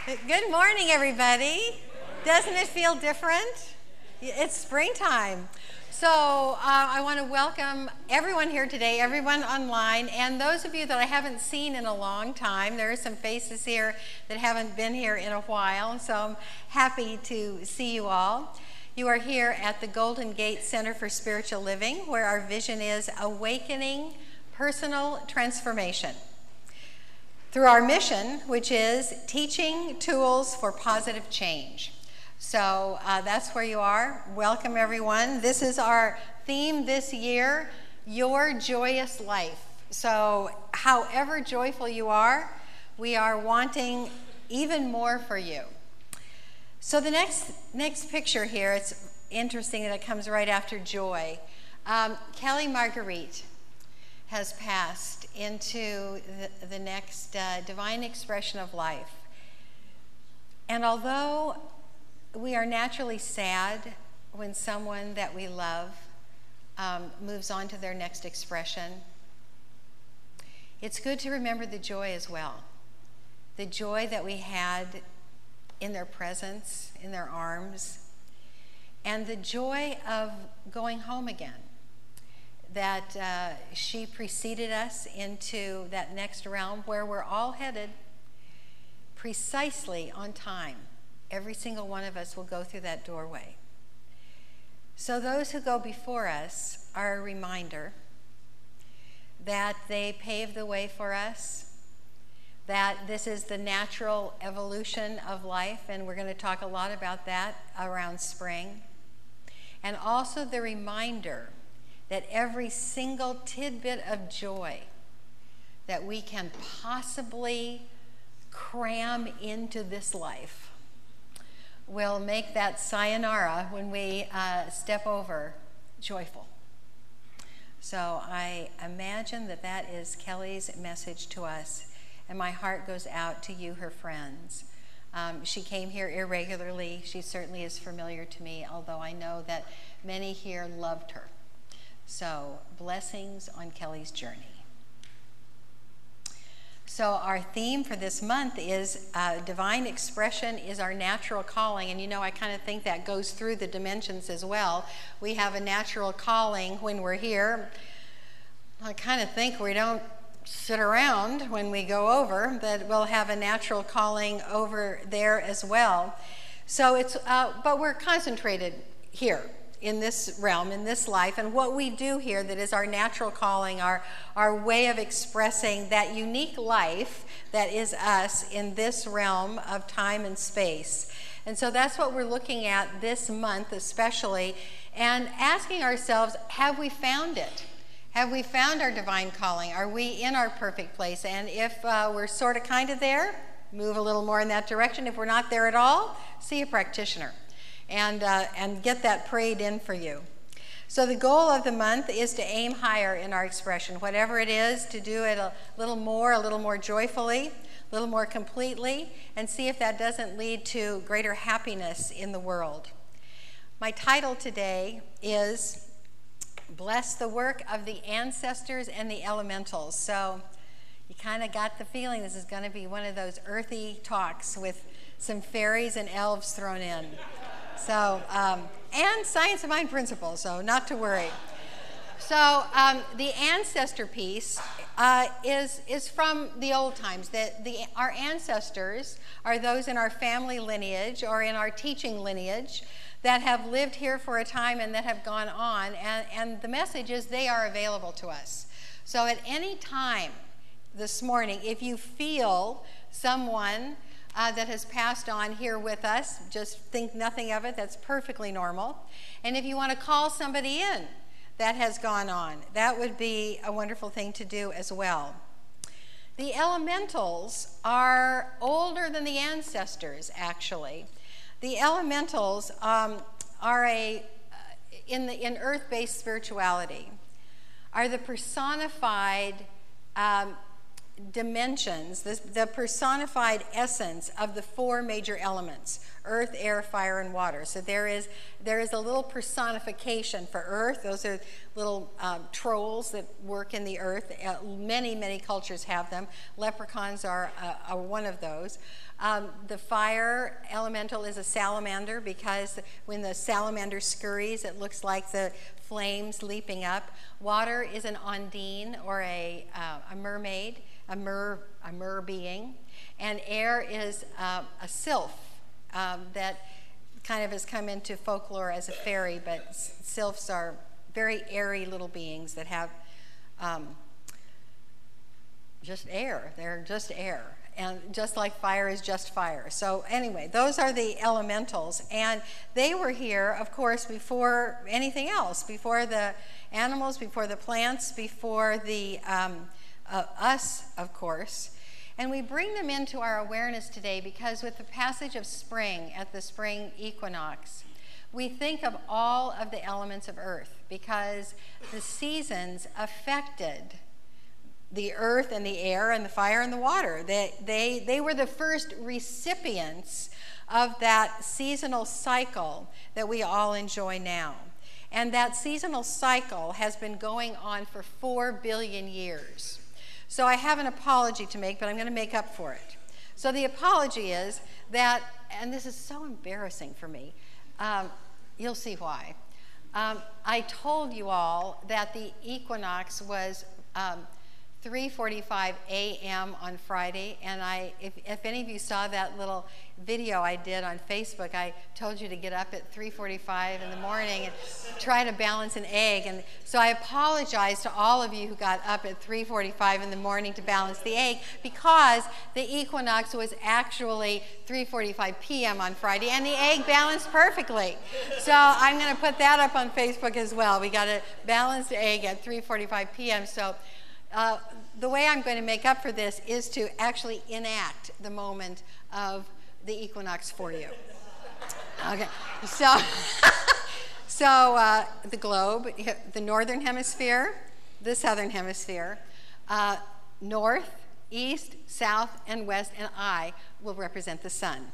Good morning, everybody. Doesn't it feel different? It's springtime. So I want to welcome everyone here today, everyone online, and those of you that I haven't seen in a long time. There are some faces here that haven't been here in a while, so I'm happy to see you all. You are here at the Golden Gate Center for Spiritual Living, where our vision is awakening personal transformation through our mission, which is teaching tools for positive change. So that's where you are. Welcome, everyone. This is our theme this year, Your Joyous Life. So however joyful you are, we are wanting even more for you. So the next picture here, it's interesting that it comes right after joy. Kelly Marguerite has passed into the next divine expression of life. And although we are naturally sad when someone that we love moves on to their next expression, it's good to remember the joy as well. The joy that we had in their presence, in their arms, and the joy of going home again. That she preceded us into that next realm where we're all headed precisely on time. Every single one of us will go through that doorway. So those who go before us are a reminder that they paved the way for us, that this is the natural evolution of life, and we're going to talk a lot about that around spring. And also the reminder that every single tidbit of joy that we can possibly cram into this life will make that sayonara when we step over joyful. So I imagine that that is Kelly's message to us, and my heart goes out to you, her friends. She came here irregularly. She certainly is familiar to me, although I know that many here loved her. So, blessings on Kelly's journey. So our theme for this month is divine expression is our natural calling. And you know, I kind of think that goes through the dimensions as well. We have a natural calling when we're here. I kind of think we don't sit around when we go over, that we'll have a natural calling over there as well. So it's, but we're concentrated here in this realm, in this life, and what we do here that is our natural calling, our way of expressing that unique life that is us in this realm of time and space. And so that's what we're looking at this month especially, and asking ourselves, have we found it? Have we found our divine calling? Are we in our perfect place? And if we're sort of kind of there, move a little more in that direction. If we're not there at all, see a practitioner. And get that prayed in for you. So the goal of the month is to aim higher in our expression, whatever it is, to do it a little more joyfully, a little more completely, and see if that doesn't lead to greater happiness in the world. My title today is Bless the Work of the Ancestors and the Elementals. So you kind of got the feeling this is going to be one of those earthy talks with some fairies and elves thrown in. So, and science of mind principles, so not to worry. So the ancestor piece is from the old times. Our ancestors are those in our family lineage or in our teaching lineage that have lived here for a time and that have gone on. And the message is they are available to us. So at any time this morning, if you feel someone that has passed on here with us, just think nothing of it. That's perfectly normal. And if you want to call somebody in that has gone on, that would be a wonderful thing to do as well. The elementals are older than the ancestors, actually. The elementals are in earth-based spirituality, are the personified dimensions, the personified essence of the four major elements: earth, air, fire, and water. So there is a little personification for earth. Those are little trolls that work in the earth. Many cultures have them. Leprechauns are one of those. The fire elemental is a salamander, because when the salamander scurries, it looks like the flames leaping up. Water is an ondine, or a mermaid, a mer being. And air is a sylph that kind of has come into folklore as a fairy, but sylphs are very airy little beings that have just air. They're just air. And just like fire is just fire. So anyway, those are the elementals. And they were here, of course, before anything else, before the animals, before the plants, before the us, of course. And we bring them into our awareness today because with the passage of spring at the spring equinox, we think of all of the elements of earth, because the seasons affected the earth and the air and the fire and the water. They were the first recipients of that seasonal cycle that we all enjoy now. And that seasonal cycle has been going on for 4 billion years. So I have an apology to make, but I'm going to make up for it. So the apology is that, and this is so embarrassing for me, you'll see why. I told you all that the equinox was 3:45 a.m. on Friday, and if any of you saw that little video I did on Facebook, I told you to get up at 3:45 in the morning and try to balance an egg. And so I apologize to all of you who got up at 3:45 in the morning to balance the egg, because the equinox was actually 3:45 p.m. on Friday, and the egg balanced perfectly. So I'm going to put that up on Facebook as well. We got a balanced egg at 3:45 p.m. So the way I'm going to make up for this is to actually enact the moment of the equinox for you. Okay, so the globe, the northern hemisphere, the southern hemisphere, north, east, south, and west, and I will represent the sun.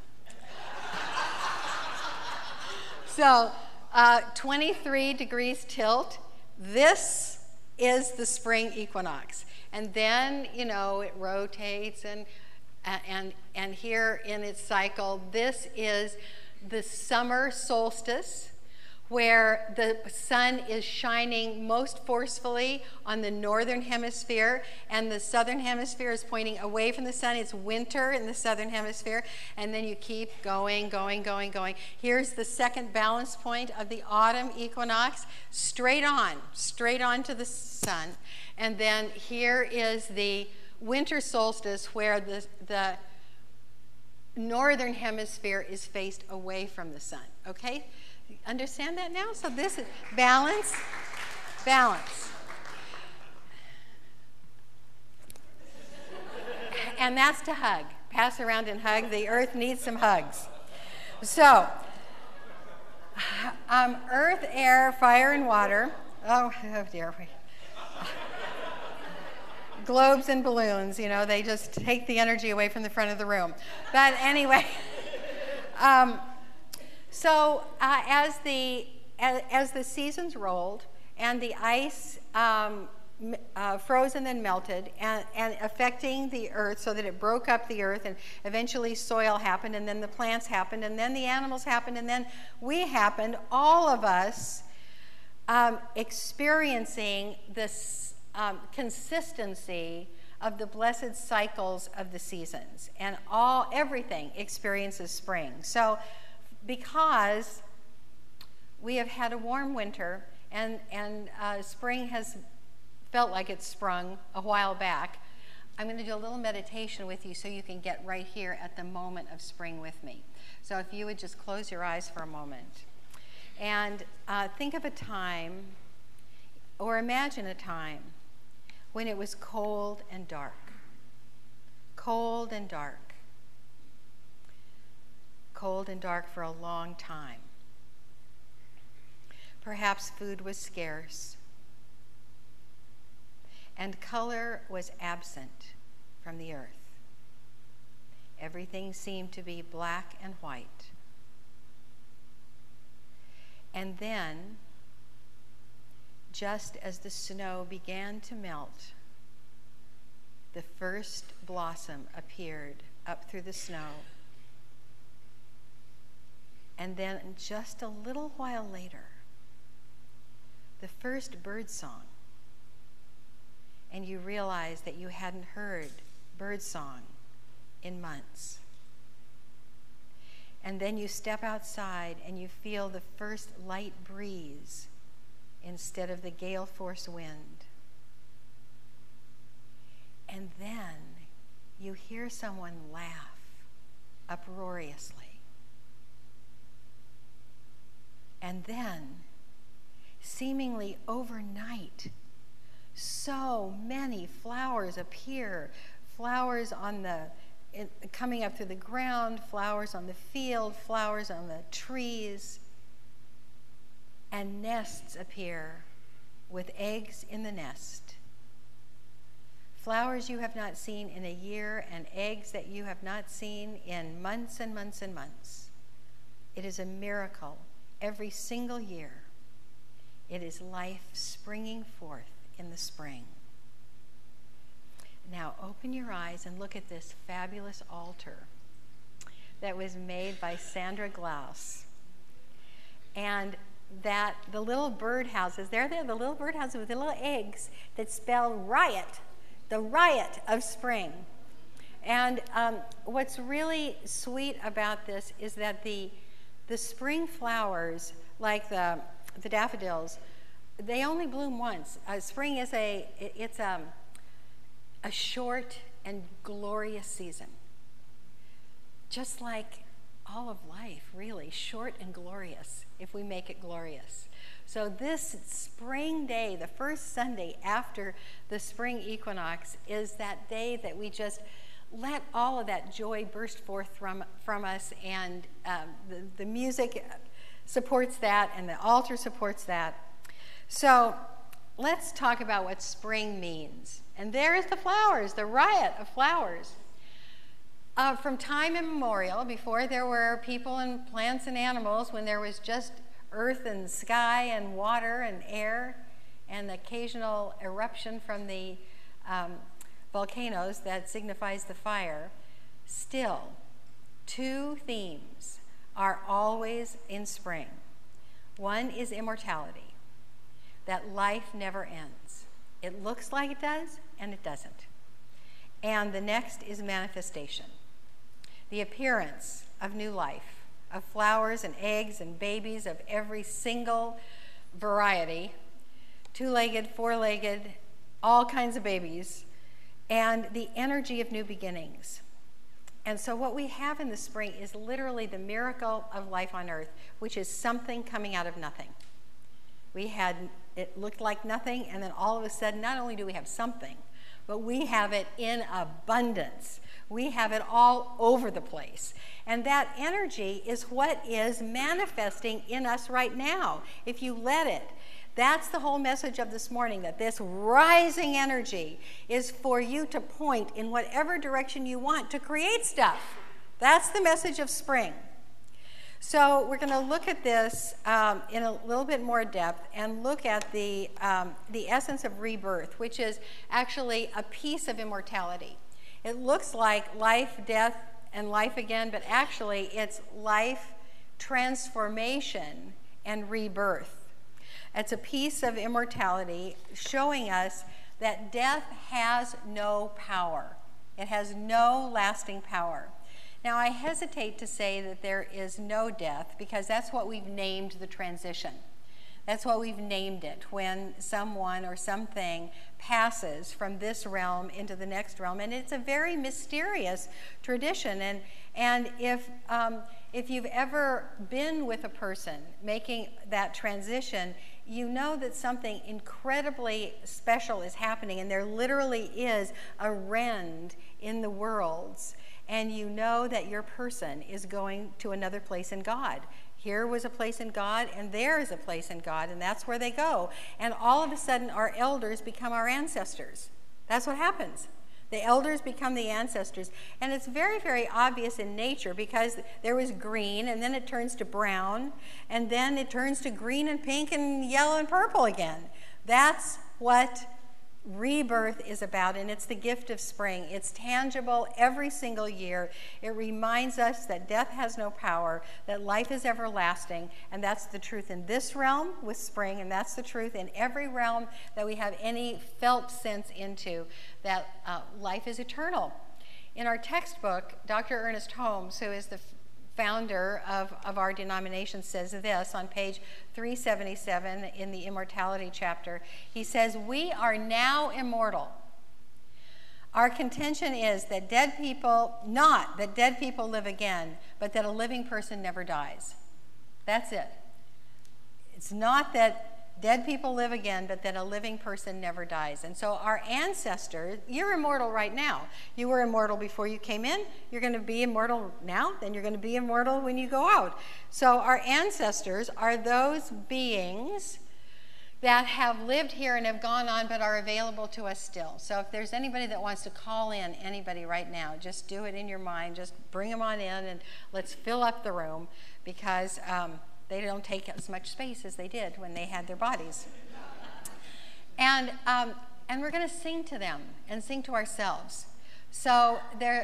So 23 degrees tilt, this is the spring equinox. And then, you know, it rotates and here in its cycle, this is the summer solstice, where the sun is shining most forcefully on the northern hemisphere, and the southern hemisphere is pointing away from the sun. It's winter in the southern hemisphere, and then you keep going. Here's the second balance point of the autumn equinox, straight on to the sun. And then here is the winter solstice, where the northern hemisphere is faced away from the sun, okay? Understand that now? So this is balance. And that's to hug. Pass around and hug. The earth needs some hugs. So, earth, air, fire, and water. Oh dear. Globes and balloons, you know, they just take the energy away from the front of the room. But anyway, so as the seasons rolled and the ice froze and then melted and affecting the earth so that it broke up the earth, and eventually soil happened, and then the plants happened, and then the animals happened, and then we happened, all of us experiencing this consistency of the blessed cycles of the seasons, and everything experiences spring. So because we have had a warm winter and spring has felt like it's sprung a while back, I'm going to do a little meditation with you so you can get right here at the moment of spring with me. So if you would just close your eyes for a moment and think of a time, or imagine a time, when it was cold and dark. Cold and dark. Cold and dark for a long time. Perhaps food was scarce, and color was absent from the earth. Everything seemed to be black and white. And then, just as the snow began to melt, the first blossom appeared up through the snow. And then just a little while later, the first bird song. And you realize that you hadn't heard bird song in months. And then you step outside and you feel the first light breeze instead of the gale force wind. And then you hear someone laugh uproariously. And then, seemingly overnight, so many flowers appear. Flowers coming up through the ground, flowers on the field, flowers on the trees. And nests appear with eggs in the nest. Flowers you have not seen in a year and eggs that you have not seen in months and months and months. It is a miracle every single year. It is life springing forth in the spring. Now open your eyes and look at this fabulous altar that was made by Sandra Glauz. And that the little birdhouses, they're there, the little birdhouses with the little eggs that spell riot, the riot of spring. And what's really sweet about this is that the spring flowers, like the daffodils, they only bloom once. Spring is a short and glorious season. Just like all of life, really, short and glorious if we make it glorious. So this spring day, the first Sunday after the spring equinox, is that day that we just let all of that joy burst forth from us, and the music supports that, and the altar supports that. So let's talk about what spring means. And there's the flowers, the riot of flowers. From time immemorial, before there were people and plants and animals, when there was just earth and sky and water and air and the occasional eruption from the volcanoes that signifies the fire, still, two themes are always in spring. One is immortality, that life never ends. It looks like it does, and it doesn't. And the next is manifestation, the appearance of new life, of flowers and eggs and babies of every single variety, two-legged, four-legged, all kinds of babies, and the energy of new beginnings. And so what we have in the spring is literally the miracle of life on earth, which is something coming out of nothing. It looked like nothing, and then all of a sudden, not only do we have something, but we have it in abundance. We have it all over the place. And that energy is what is manifesting in us right now, if you let it. That's the whole message of this morning, that this rising energy is for you to point in whatever direction you want to create stuff. That's the message of spring. So we're going to look at this in a little bit more depth and look at the essence of rebirth, which is actually a piece of immortality. It looks like life, death, and life again, but actually it's life, transformation, and rebirth. It's a piece of immortality showing us that death has no power. It has no lasting power. Now, I hesitate to say that there is no death, because that's what we've named the transition. That's what we've named it, when someone or something passes from this realm into the next realm. And it's a very mysterious tradition. And if you've ever been with a person making that transition, you know that something incredibly special is happening, and there literally is a rend in the worlds. And you know that your person is going to another place in God. Here was a place in God, and there is a place in God, and that's where they go. And all of a sudden, our elders become our ancestors. That's what happens. The elders become the ancestors. And it's very, very obvious in nature because there was green, and then it turns to brown, and then it turns to green and pink and yellow and purple again. That's what rebirth is about, and it's the gift of spring. It's tangible every single year. It reminds us that death has no power, that life is everlasting, and that's the truth in this realm with spring, and that's the truth in every realm that we have any felt sense into, that life is eternal. In our textbook, Dr. Ernest Holmes, who is the founder of our denomination, says this on page 377 in the immortality chapter. He says, "We are now immortal. Our contention is that dead people, not that dead people live again, but that a living person never dies." That's it. It's not that dead people live again, but that a living person never dies. And so our ancestors, you're immortal right now. You were immortal before you came in. You're going to be immortal now. Then you're going to be immortal when you go out. So our ancestors are those beings that have lived here and have gone on but are available to us still. So if there's anybody that wants to call in anybody right now, just do it in your mind. Just bring them on in and let's fill up the room, because they don't take as much space as they did when they had their bodies. And we're going to sing to them and sing to ourselves. So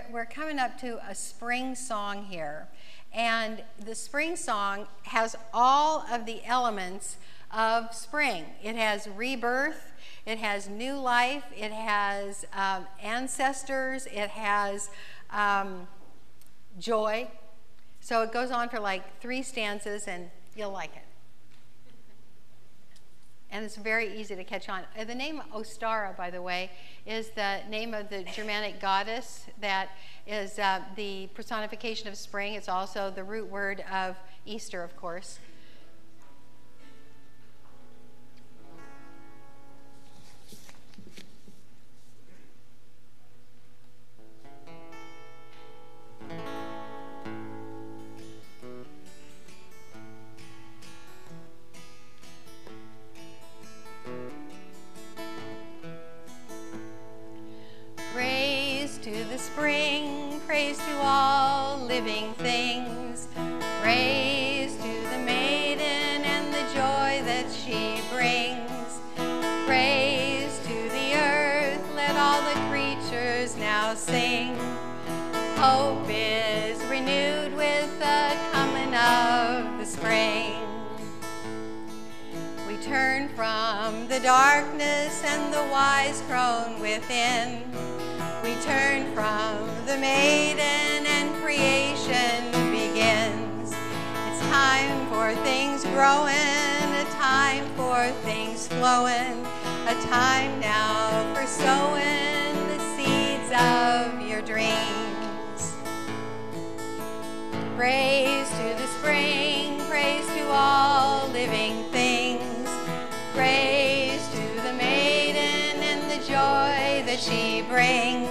we're coming up to a spring song here. And the spring song has all of the elements of spring. It has rebirth, it has new life, it has ancestors, it has joy. So it goes on for like 3 stanzas, and you'll like it. And it's very easy to catch on. The name Ostara, by the way, is the name of the Germanic goddess that is the personification of spring. It's also the root word of Easter, of course. Spring, praise to all living things, praise to the maiden and the joy that she brings, praise to the earth, let all the creatures now sing. Hope is renewed with the coming of the spring. We turn from the darkness and the wise crone within. We turn from the maiden and creation begins. It's time for things growing, a time for things flowing, a time now for sowing the seeds of your dreams. Praise to the spring, praise to all living things, praise to the maiden and the joy that she brings.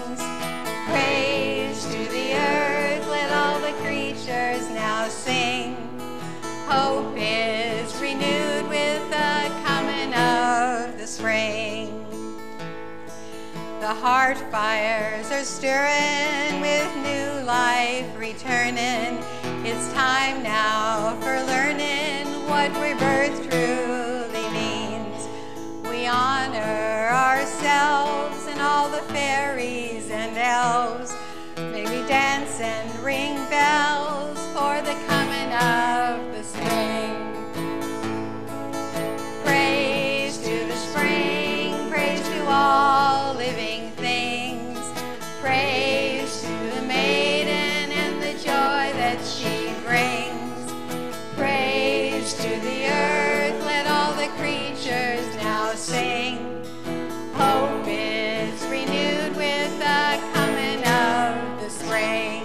Praise to the earth, let all the creatures now sing. Hope is renewed with the coming of the spring. The heart fires are stirring with new life returning. It's time now for learning what rebirth truly means. We honor ourselves and all the fairies and elves. May we dance and ring bells for the coming of the spring. Praise to the spring, praise to all living things, praise to the maiden and the joy that she brings, praise to the earth, let all the creatures now sing. Hope is renewed with the coming of the spring.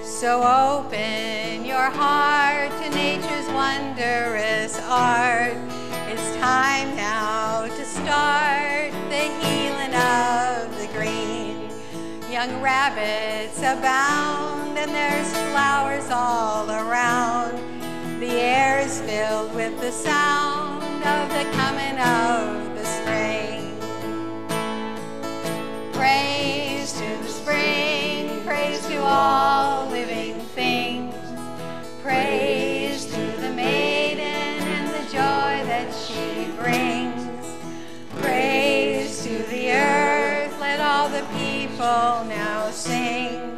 So open your heart to nature's wondrous art. It's time now to start the healing of the green. Young rabbits abound and there's flowers all around. The air is filled with the sound of the coming of the spring. the people now sing.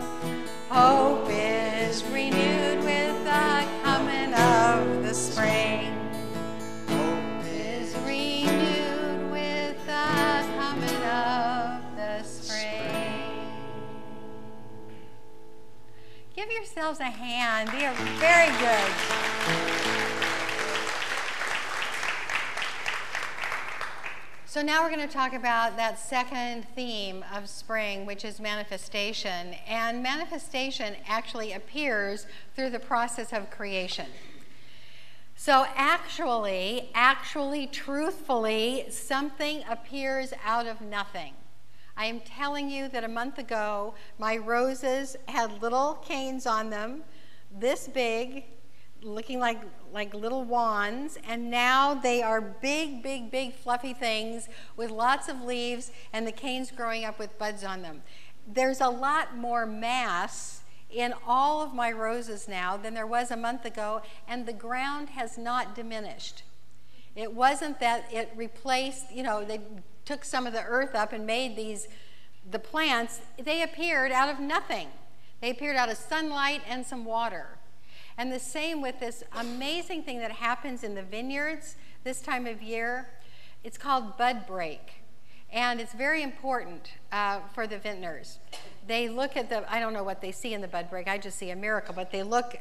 Hope is renewed with the coming of the spring. Hope is renewed with the coming of the spring. Give yourselves a hand. They are very good. So now we're going to talk about that second theme of spring, which is manifestation. And manifestation actually appears through the process of creation. So actually, truthfully, something appears out of nothing. I am telling you that a month ago, my roses had little canes on them, this big, looking like little wands, and now they are big, big, big fluffy things with lots of leaves and the canes growing up with buds on them. There's a lot more mass in all of my roses now than there was a month ago, and the ground has not diminished. It wasn't that it replaced, they took some of the earth up and made the plants. They appeared out of nothing. They appeared out of sunlight and some water. And the same with this amazing thing that happens in the vineyards this time of year. It's called bud break. And it's very important for the vintners. They look at I don't know what they see in the bud break, I just see a miracle, but they look,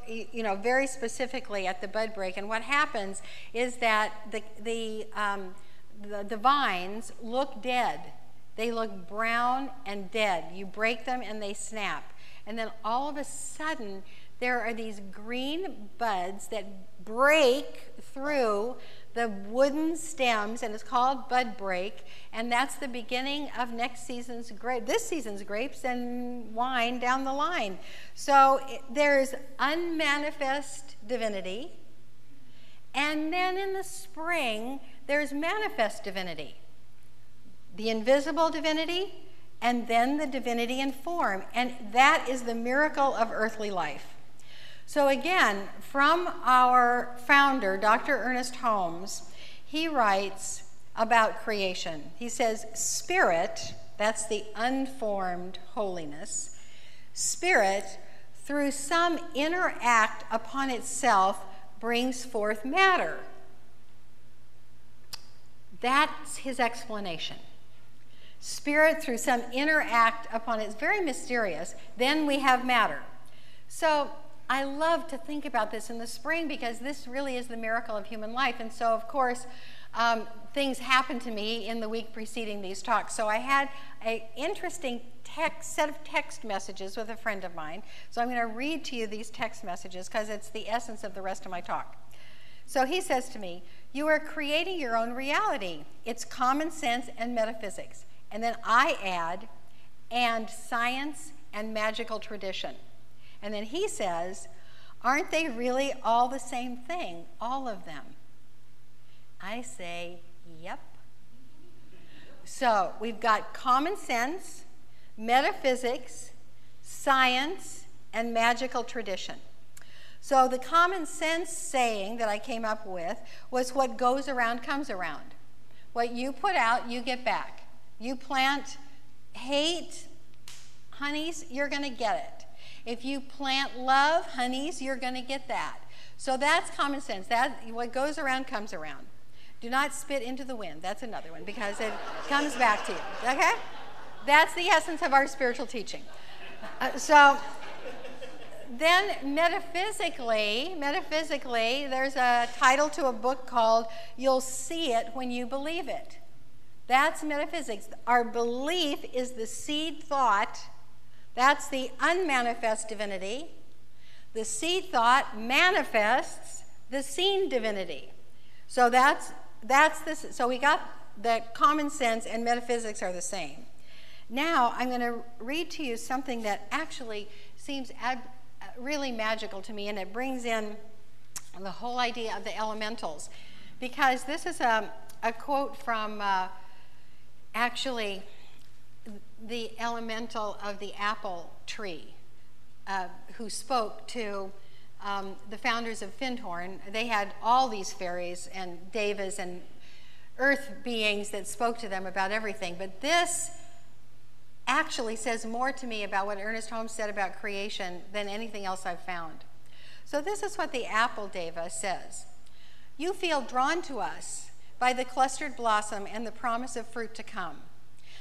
very specifically at the bud break. And what happens is that the vines look dead. They look brown and dead. You break them and they snap. And then all of a sudden, there are these green buds that break through the wooden stems, and it's called bud break, and that's the beginning of this season's grapes and wine down the line. So there's unmanifest divinity, and then in the spring, there's manifest divinity. The invisible divinity, and then the divinity in form, and that is the miracle of earthly life. So again, from our founder, Dr. Ernest Holmes, he writes about creation. He says, spirit, that's the unformed holiness, spirit, through some inner act upon itself, brings forth matter. That's his explanation. Spirit, through some inner act upon it's very mysterious, then we have matter. So I love to think about this in the spring because this really is the miracle of human life. And so, of course, things happened to me in the week preceding these talks. So I had an interesting set of text messages with a friend of mine. So I'm going to read to you these text messages because it's the essence of the rest of my talk. So he says to me, "You are creating your own reality. It's common sense and metaphysics." And then I add, "and science and magical tradition." And then he says, "Aren't they really all the same thing, all of them?" I say, yep. So we've got common sense, metaphysics, science, and magical tradition. So the common sense saying that I came up with was what goes around comes around. What you put out, you get back. You plant hate, honeys, you're going to get it. If you plant love, honeys, you're going to get that. So that's common sense. What goes around comes around. Do not spit into the wind. That's another one because it comes back to you. Okay? That's the essence of our spiritual teaching. So then metaphysically, there's a title to a book called "You'll See It When You Believe It." That's metaphysics. Our belief is the seed thought. That's the unmanifest divinity. The seed thought manifests the seen divinity. So that's this. So we got that common sense and metaphysics are the same. Now I'm going to read to you something that actually seems really magical to me, and it brings in the whole idea of the elementals, because this is a quote from actually the elemental of the apple tree, who spoke to the founders of Findhorn. They had all these fairies and devas and earth beings that spoke to them about everything. But this actually says more to me about what Ernest Holmes said about creation than anything else I've found. So this is what the apple deva says. You feel drawn to us by the clustered blossom and the promise of fruit to come,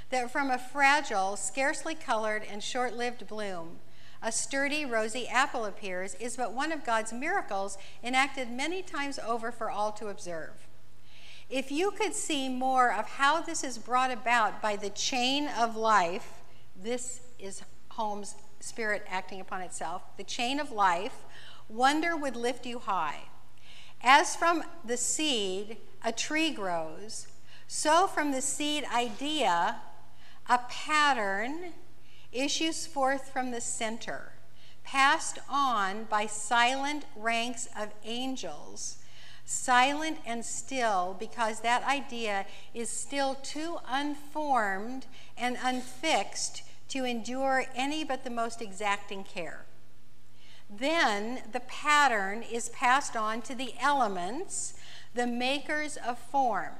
that from a fragile, scarcely colored, and short-lived bloom, a sturdy, rosy apple appears is but one of God's miracles enacted many times over for all to observe. If you could see more of how this is brought about by the chain of life, this is Holmes' spirit acting upon itself, the chain of life, wonder would lift you high. As from the seed a tree grows, so from the seed idea a pattern issues forth from the center, passed on by silent ranks of angels, silent and still because that idea is still too unformed and unfixed to endure any but the most exacting care. Then the pattern is passed on to the elements, the makers of form.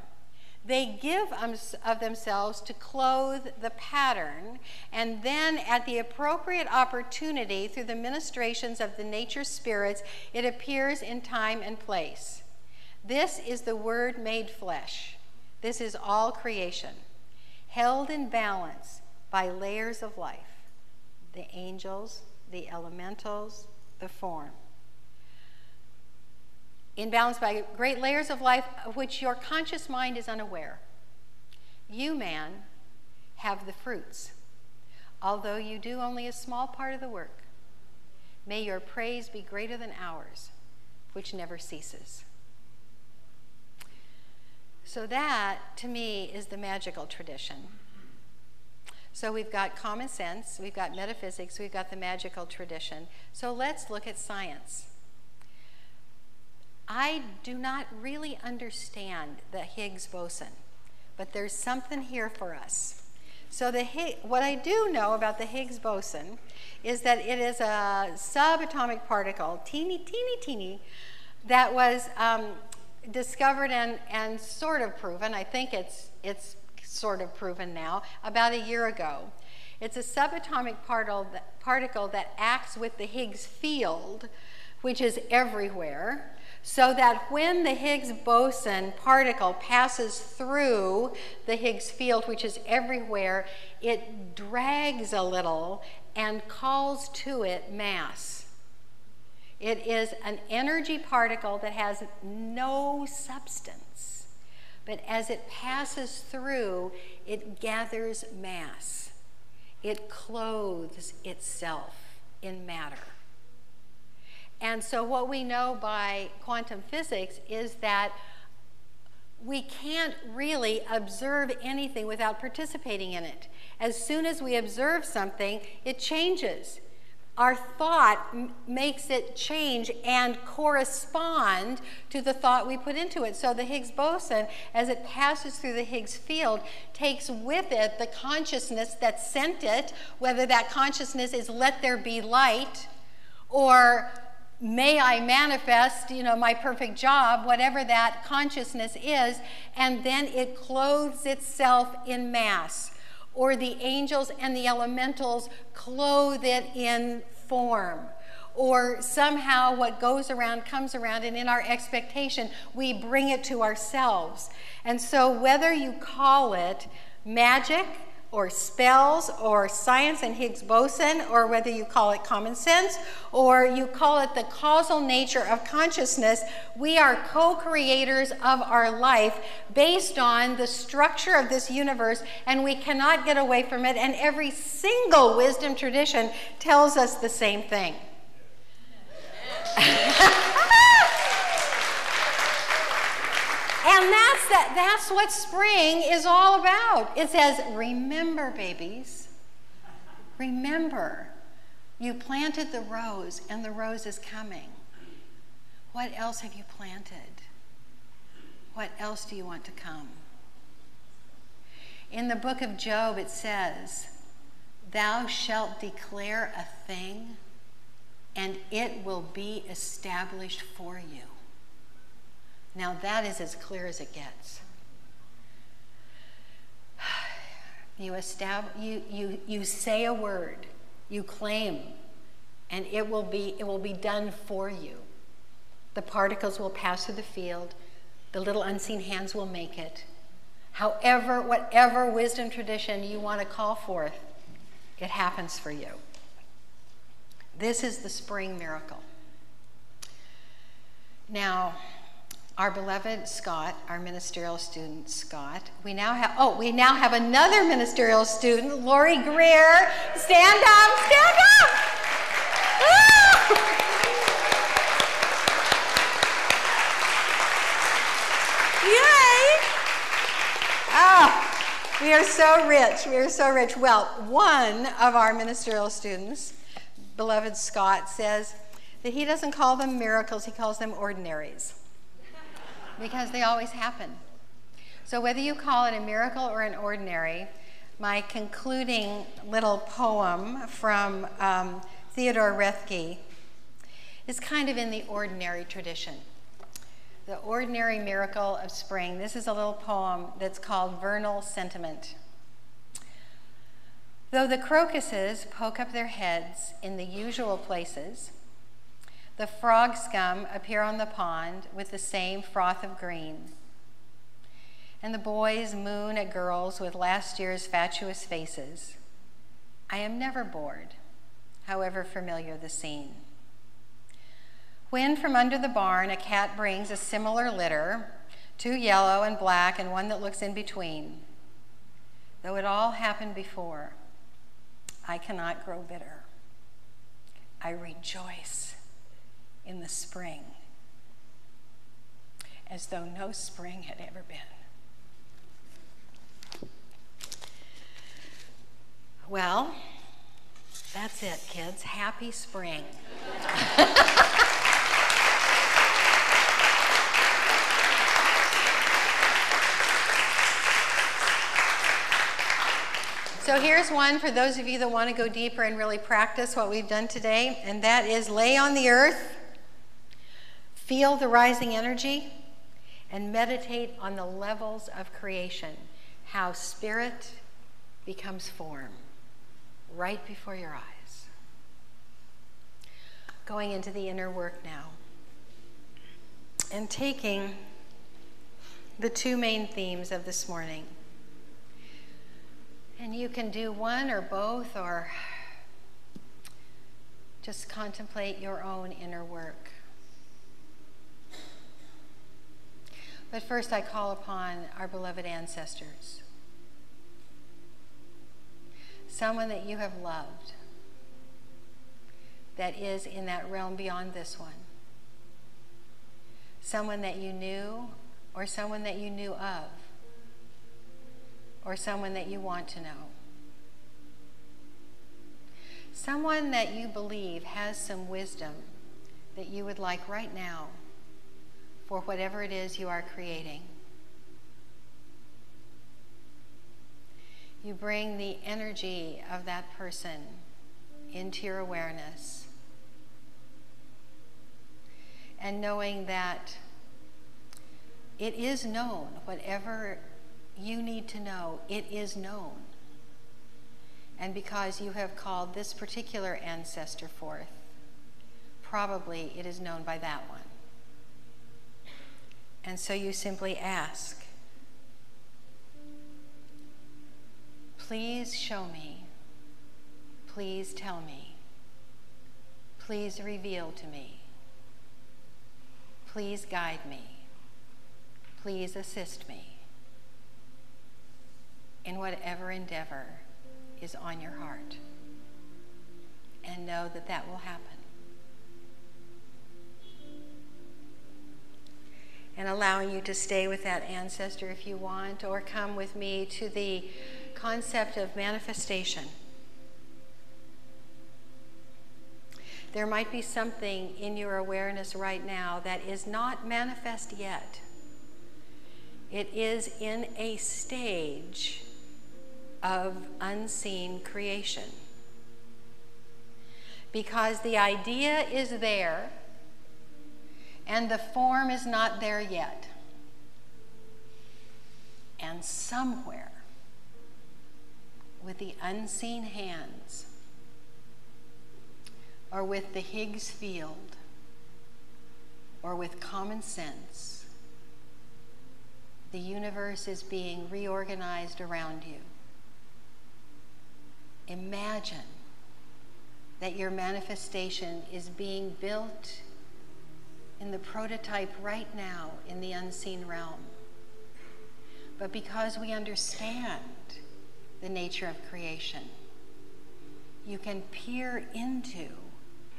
They give of themselves to clothe the pattern, and then at the appropriate opportunity, through the ministrations of the nature spirits, it appears in time and place. This is the Word made flesh. This is all creation, held in balance by layers of life, the angels, the elementals, the form. In balance by great layers of life of which your conscious mind is unaware. You, man, have the fruits, although you do only a small part of the work. May your praise be greater than ours, which never ceases. So that, to me, is the magical tradition. So we've got common sense, we've got metaphysics, we've got the magical tradition. So let's look at science. I do not really understand the Higgs boson, but there's something here for us. So what I do know about the Higgs boson is that it is a subatomic particle, teeny, that was discovered and sort of proven. I think it's sort of proven now, about a year ago. It's a subatomic particle that acts with the Higgs field, which is everywhere, so that when the Higgs boson particle passes through the Higgs field, which is everywhere, it drags a little and calls to it mass. It is an energy particle that has no substance, but as it passes through, it gathers mass. It clothes itself in matter. And so what we know by quantum physics is that we can't really observe anything without participating in it. As soon as we observe something, it changes. Our thought makes it change and correspond to the thought we put into it. So the Higgs boson, as it passes through the Higgs field, takes with it the consciousness that sent it, whether that consciousness is let there be light, or may I manifest, my perfect job, whatever that consciousness is, and then it clothes itself in mass. Or the angels and the elementals clothe it in form. Or somehow what goes around comes around, and in our expectation, we bring it to ourselves. And so whether you call it magic, or spells, or science and Higgs boson, or whether you call it common sense, or you call it the causal nature of consciousness, we are co-creators of our life based on the structure of this universe, and we cannot get away from it, and every single wisdom tradition tells us the same thing. And that's what spring is all about. It says, remember, babies, remember, you planted the rose and the rose is coming. What else have you planted? What else do you want to come? In the book of Job, it says, thou shalt declare a thing and it will be established for you. Now that is as clear as it gets. You say a word, you claim, and it will be done for you. The particles will pass through the field. The little unseen hands will make it. However, whatever wisdom tradition you want to call forth, it happens for you. This is the spring miracle. Now, our beloved Scott, our ministerial student Scott, we now have another ministerial student, Lori Greer. Stand up, stand up! Woo! Yay! Oh, we are so rich. We are so rich. Well, one of our ministerial students, beloved Scott, says that he doesn't call them miracles, he calls them ordinaries, because they always happen. So whether you call it a miracle or an ordinary, my concluding little poem from Theodore Roethke is kind of in the ordinary tradition. The ordinary miracle of spring. This is a little poem that's called Vernal Sentiment. Though the crocuses poke up their heads in the usual places, the frog scum appear on the pond with the same froth of green, and the boys moon at girls with last year's fatuous faces, I am never bored, however familiar the scene. When from under the barn a cat brings a similar litter, 2 yellow and black and 1 that looks in between, though it all happened before, I cannot grow bitter. I rejoice in the spring as though no spring had ever been. Well, that's it, kids. Happy spring. So here's one for those of you that want to go deeper and really practice what we've done today, and that is lay on the earth, feel the rising energy, and meditate on the levels of creation, how spirit becomes form right before your eyes. Going into the inner work now, and taking the 2 main themes of this morning. And you can do one or both, or just contemplate your own inner work. But first, I call upon our beloved ancestors. Someone that you have loved that is in that realm beyond this one. Someone that you knew, or someone that you knew of, or someone that you want to know. Someone that you believe has some wisdom that you would like right now for whatever it is you are creating. You bring the energy of that person into your awareness, and knowing that it is known, whatever you need to know, it is known. And because you have called this particular ancestor forth, probably it is known by that one. And so you simply ask, please show me, please tell me, please reveal to me, please guide me, please assist me in whatever endeavor is on your heart, and know that that will happen. And allowing you to stay with that ancestor if you want, or come with me to the concept of manifestation. There might be something in your awareness right now that is not manifest yet. It is in a stage of unseen creation. Because the idea is there and the form is not there yet. And somewhere the unseen hands, or with the Higgs field, or with common sense, the universe is being reorganized around you. Imagine that your manifestation is being built in the prototype right now in the unseen realm. But because we understand the nature of creation, you can peer into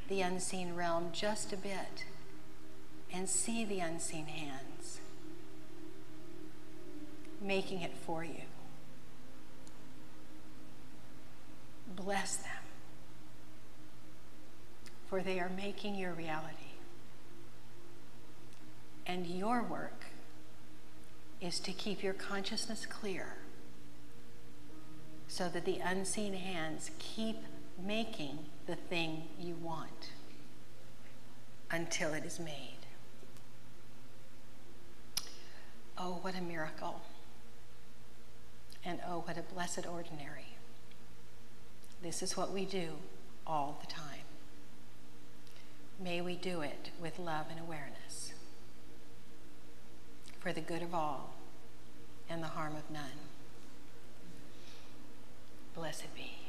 the unseen realm just a bit and see the unseen hands making it for you. Bless them, for they are making your reality. And your work is to keep your consciousness clear so that the unseen hands keep making the thing you want until it is made. Oh, what a miracle. And oh, what a blessed ordinary. This is what we do all the time. May we do it with love and awareness for the good of all and the harm of none. Blessed be.